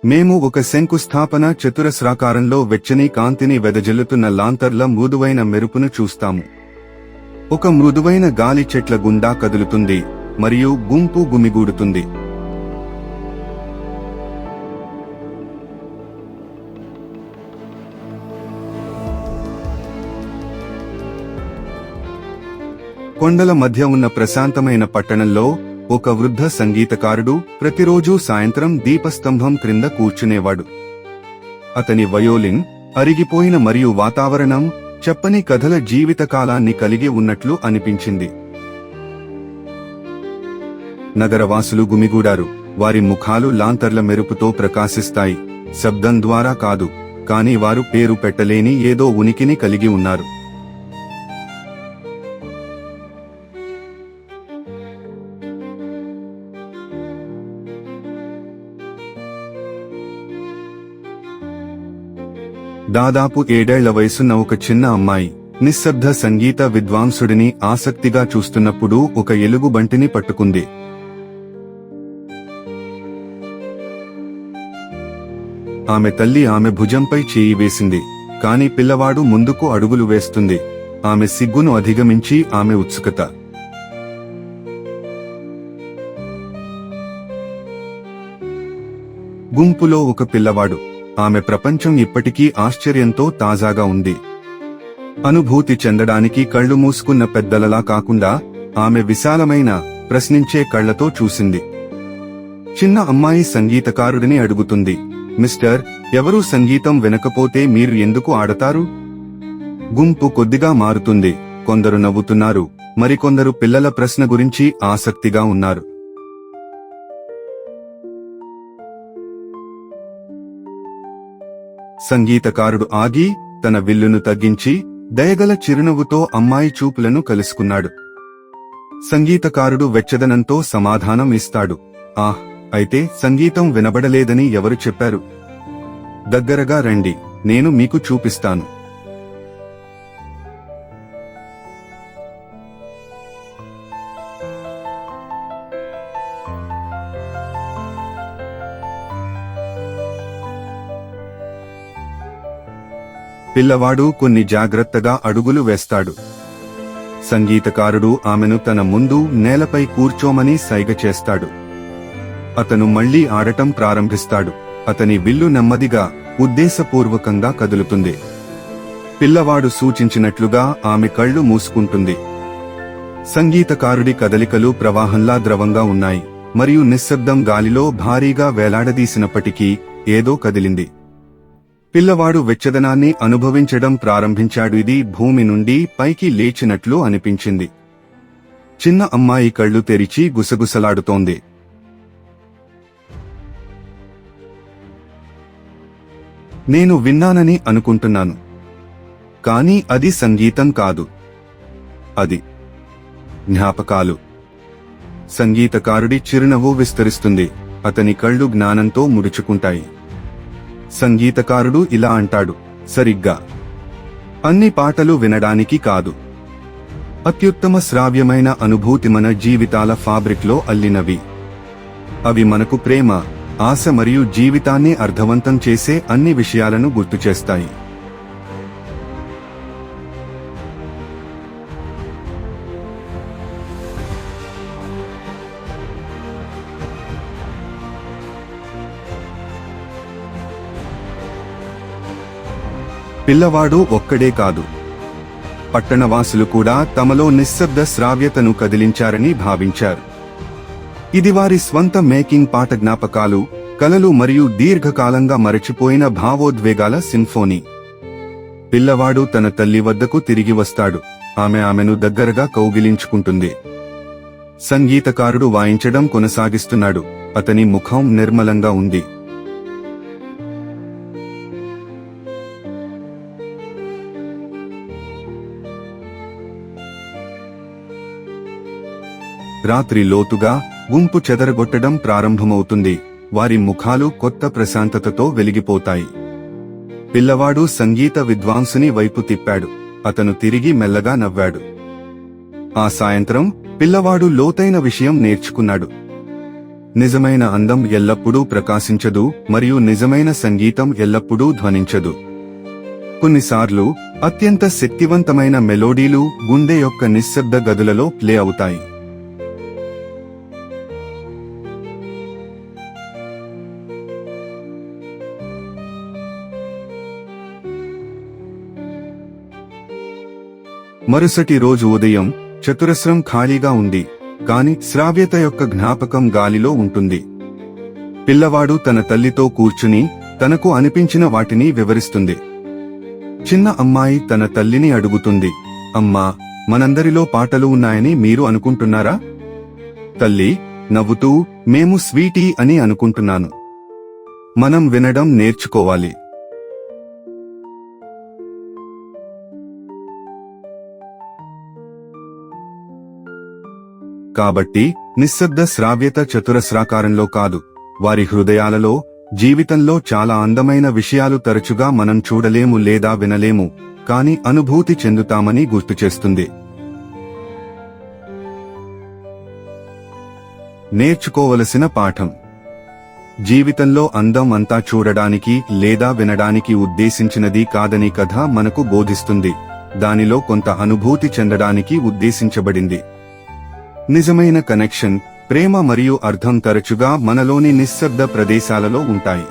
మేము ఒక శంకుస్థాపన చతురస్రాకారంలో వెచ్చని కాంతిని వెదజల్లుతున్న లాంతర్ల మృదువైన మెరుపును చూస్తాము. ఒక మృదువైన గాలి చెట్ల గుండా కదులుతుంది మరియు గుంపు గుమిగూడుతుంది. కొండల మధ్య ఉన్న ప్రశాంతమైన పట్టణంలో ఒక వృద్ధ సంగీతకారుడు ప్రతిరోజూ సాయంత్రం దీపస్తంభం క్రింద కూర్చునేవాడు. అతని వయోలిన్ అరిగిపోయిన మరియు వాతావరణం చెప్పని కథల జీవితకాలాన్ని కలిగి ఉన్నట్లు అనిపించింది. నగరవాసులు గుమిగూడారు. వారి ముఖాలు లాంతర్ల మెరుపుతో ప్రకాశిస్తాయి. శబ్దం ద్వారా కాదు, కానీ వారు పేరు పెట్టలేని ఏదో ఉనికిని కలిగి ఉన్నారు. దాదాపు 7 ఏళ్ల వయసున్న ఒక చిన్న అమ్మాయి నిశ్శబ్ద సంగీత విద్వాంసుడిని ఆసక్తిగా చూస్తున్నప్పుడు ఒక ఎలుగుబంటిని పట్టుకుంది. ఆమె తల్లి ఆమె భుజంపై చేయి వేసింది, కాని పిల్లవాడు ముందుకు అడుగులు వేస్తుంది. ఆమె సిగ్గును అధిగమించి ఆమె ఉత్సుకత. గుంపులో ఒక పిల్లవాడు. ఆమె ప్రపంచం ఇప్పటికీ ఆశ్చర్యంతో తాజాగా ఉంది. అనుభూతి చెందడానికి కళ్ళు మూసుకున్న పెద్దలలా కాకుండా ఆమె విశాలమైన, ప్రశ్నించే కళ్లతో చూసింది. చిన్న అమ్మాయి సంగీతకారుడిని అడుగుతుంది, మిస్టర్, ఎవరూ సంగీతం వినకపోతే మీరు ఎందుకు ఆడతారు? గుంపు కొద్దిగా మారుతుంది. కొందరు నవ్వుతున్నారు, మరికొందరు పిల్లల ప్రశ్న గురించి ఆసక్తిగా ఉన్నారు. సంగీతకారుడు ఆగి తన విల్లును తగ్గించి దయగల చిరునవ్వుతో అమ్మాయి చూపులను కలుసుకున్నాడు. సంగీతకారుడు వెచ్చదనంతో సమాధానం ఇస్తాడు, ఆహ్, అయితే సంగీతం వినబడలేదని ఎవరు చెప్పారు? దగ్గరగా రండి, నేను మీకు చూపిస్తాను. పిల్లవాడు కొన్ని జాగ్రత్తగా అడుగులు వేస్తాడు. సంగీతకారుడు ఆమెను తన ముందు నేలపై కూర్చోమని సైగ చేస్తాడు. అతను మళ్లీ ఆడటం ప్రారంభిస్తాడు. అతని విల్లు నెమ్మదిగా, ఉద్దేశపూర్వకంగా కదులుతుంది. పిల్లవాడు సూచించినట్లుగా ఆమె కళ్ళు మూసుకుంటుంది. సంగీతకారుడి కదలికలు ప్రవాహంలా ద్రవంగా ఉన్నాయి, మరియు నిశ్శబ్దం గాలిలో భారీగా వేలాడదీసినప్పటికీ ఏదో కదిలింది. పిల్లవాడు వెచ్చదనాన్ని అనుభవించడం ప్రారంభించాడు. ఇది భూమి నుండి పైకి లేచినట్లు అనిపించింది. చిన్న అమ్మాయి కళ్ళు తెరిచి గుసగుసలాడుతోంది. నేను విన్నానని అనుకుంటున్నాను, కానీ అది సంగీతం కాదు, అది జ్ఞాపకాలు. సంగీతకారుడి చిరునవ్వు విస్తరిస్తుంది. అతని కళ్ళు జ్ఞానంతో ముడుచుకుంటాయి. సంగీతకారుడు ఇలా అంటాడు, సరిగ్గా. అన్ని పాటలు వినడానికి కాదు, అత్యుత్తమ శ్రావ్యమైన అనుభూతి మన జీవితాల ఫాబ్రిక్లో అల్లినవి. అవి మనకు ప్రేమ, ఆశ మరియు జీవితాన్ని అర్థవంతం చేసే అన్ని విషయాలను గుర్తుచేస్తాయి. పిల్లవాడు ఒక్కడే కాదు, పట్టణవాసులు కూడా తమలో నిశ్శబ్ద శ్రావ్యతను కదిలించారని భావించారు. ఇది వారి స్వంత మేకింగ్ పాట జ్ఞాపకాలు, కలలు మరియు దీర్ఘకాలంగా మరచిపోయిన భావోద్వేగాల సింఫోనీ. పిల్లవాడు తన తల్లి వద్దకు తిరిగి వస్తాడు. ఆమెను దగ్గరగా కౌగిలించుకుంటుంది. సంగీతకారుడు వాయించడం కొనసాగిస్తున్నాడు. అతని ముఖం నిర్మలంగా ఉంది. రాత్రి లోతుగా గుంపు చెదరగొట్టడం ప్రారంభమవుతుంది. వారి ముఖాలు కొత్త ప్రశాంతతతో వెలిగిపోతాయి. పిల్లవాడు సంగీత విద్వాంసుని వైపు తిప్పాడు. అతను తిరిగి మెల్లగా నవ్వాడు. ఆ సాయంత్రం పిల్లవాడు లోతైన విషయం నేర్చుకున్నాడు. నిజమైన అందం ఎల్లప్పుడూ ప్రకాశించదు మరియు నిజమైన సంగీతం ఎల్లప్పుడూ ధ్వనించదు. కొన్నిసార్లు అత్యంత శక్తివంతమైన మెలోడీలు గుండె యొక్క నిశ్శబ్ద గదులలో ప్లే అవుతాయి. మరుసటి రోజు ఉదయం చతురస్రం ఖాళీగా ఉంది, కాని శ్రావ్యత యొక్క జ్ఞాపకం గాలిలో ఉంటుంది. పిల్లవాడు తన తల్లితో కూర్చుని తనకు అనిపించిన వాటిని వివరిస్తుంది. చిన్న అమ్మాయి తన తల్లిని అడుగుతుంది, అమ్మా, మనందరిలో పాటలు ఉన్నాయని మీరు అనుకుంటున్నారా? తల్లి నవ్వుతూ, మేము స్వీటీ అని అనుకుంటున్నాను. మనం వినడం నేర్చుకోవాలి. కాబట్టి నిశ్శబ్ద శ్రావ్యత చతురస్రాకారంలో కాదు, వారి హృదయాలలో, జీవితంలో చాలా అందమైన విషయాలు తరచుగా మనం చూడలేము లేదా వినలేము, కాని అనుభూతి చెందుతామని గుర్తుచేస్తుంది. నేర్చుకోవలసిన పాఠం: జీవితంలో అందం అంతా చూడడానికి లేదా వినడానికి ఉద్దేశించినది కాదని కథ మనకు బోధిస్తుంది. దానిలో కొంత అనుభూతి చెందడానికి ఉద్దేశించబడింది. నిజమైన కనెక్షన్, ప్రేమ మరియు అర్థం తరచుగా మనలోని నిశ్శబ్ద ప్రదేశాలలో ఉంటాయి.